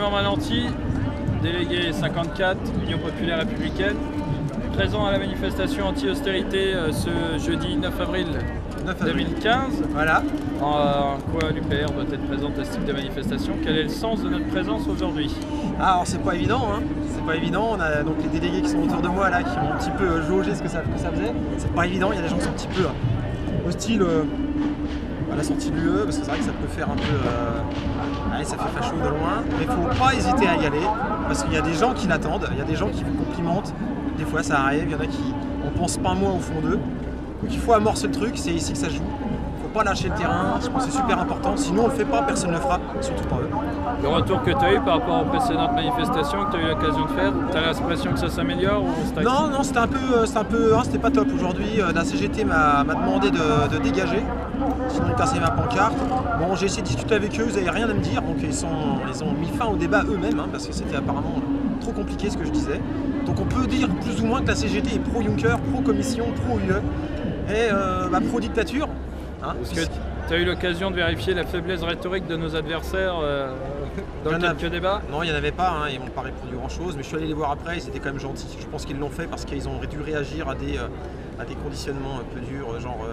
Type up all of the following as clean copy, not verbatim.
Clément Mananti, délégué 54, Union Populaire Républicaine, présent à la manifestation anti-austérité ce jeudi 9 avril 2015. Voilà. En quoi l'UPR doit être présente à ce type de manifestation? Quel est le sens de notre présence aujourd'hui? Alors c'est pas évident, hein. C'est pas évident. On a donc les délégués qui sont autour de moi là, qui ont un petit peu jaugé ce que ça faisait. C'est pas évident. Il y a des gens qui sont un petit peu hostiles à la sortie de l'UE, parce que c'est vrai que ça peut faire un peu, allez, ça fait facho de loin. Mais faut pas hésiter à y aller, parce qu'il y a des gens qui l'attendent. Il y a des gens qui vous complimentent. Des fois ça arrive. Il y en a qui on pense pas moins au fond d'eux. Donc il faut amorcer le truc. C'est ici que ça se joue. Pas lâcher le terrain, je pense que c'est super important, sinon on le fait pas, personne ne le fera, surtout pas eux. Le retour que tu as eu par rapport aux précédentes manifestations que tu as eu l'occasion de faire, tu as l'impression que ça s'améliore ou Non, c'était pas top aujourd'hui. La CGT m'a demandé de dégager, sinon ils cassaient ma pancarte. Bon, j'ai essayé de discuter avec eux, ils n'avaient rien à me dire, donc ils ont mis fin au débat eux-mêmes, hein, parce que c'était apparemment trop compliqué ce que je disais. Donc on peut dire plus ou moins que la CGT est pro-Juncker, pro-Commission, pro-UE et pro-dictature. Est-ce que tu as eu l'occasion de vérifier la faiblesse rhétorique de nos adversaires dans quelques débats? Non, il n'y en avait pas, hein, ils m'ont pas répondu grand-chose, mais je suis allé les voir après, ils étaient quand même gentils. Je pense qu'ils l'ont fait parce qu'ils ont dû réagir à des conditionnements un peu durs, genre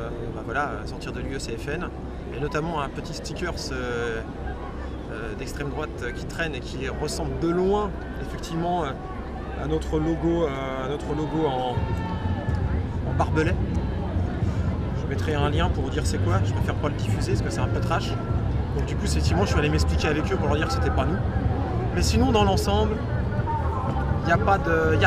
sortir de l'UE-CFN, et notamment un petit sticker d'extrême droite qui traîne et qui ressemble de loin effectivement à notre logo en barbelé. Je mettrai un lien pour vous dire c'est quoi, je préfère pas le diffuser parce que c'est un peu trash. Donc du coup effectivement je suis allé m'expliquer avec eux pour leur dire que c'était pas nous. Mais sinon dans l'ensemble, il n'y a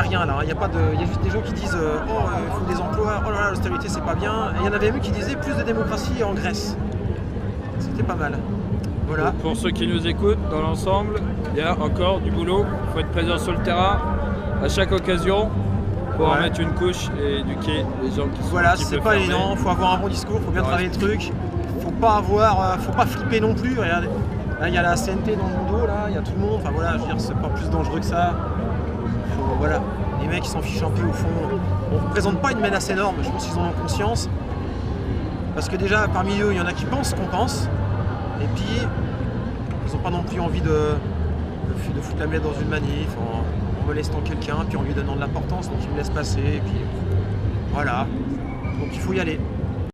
rien là, il y a juste des gens qui disent il faut des emplois, oh là là l'austérité c'est pas bien. Et il y en avait même qui disaient plus de démocratie en Grèce. C'était pas mal. Voilà. Pour ceux qui nous écoutent, dans l'ensemble, il y a encore du boulot, il faut être présent sur le terrain à chaque occasion. Pour en mettre une couche et éduquer les gens qui sont voilà, c'est pas évident, faut avoir un bon discours, faut bien travailler le truc, faut pas flipper non plus. Regardez, là il y a la CNT dans mon dos, là, il y a tout le monde, enfin voilà, je veux dire, c'est pas plus dangereux que ça. Voilà, les mecs ils s'en fichent un peu au fond. On ne représente pas une menace énorme, je pense qu'ils en ont conscience. Parce que déjà parmi eux, il y en a qui pensent qu'on pense, et puis ils n'ont pas non plus envie de foutre la mêlée dans une manif. En molestant quelqu'un, puis en lui donnant de l'importance, donc il me laisse passer, et puis voilà, donc il faut y aller.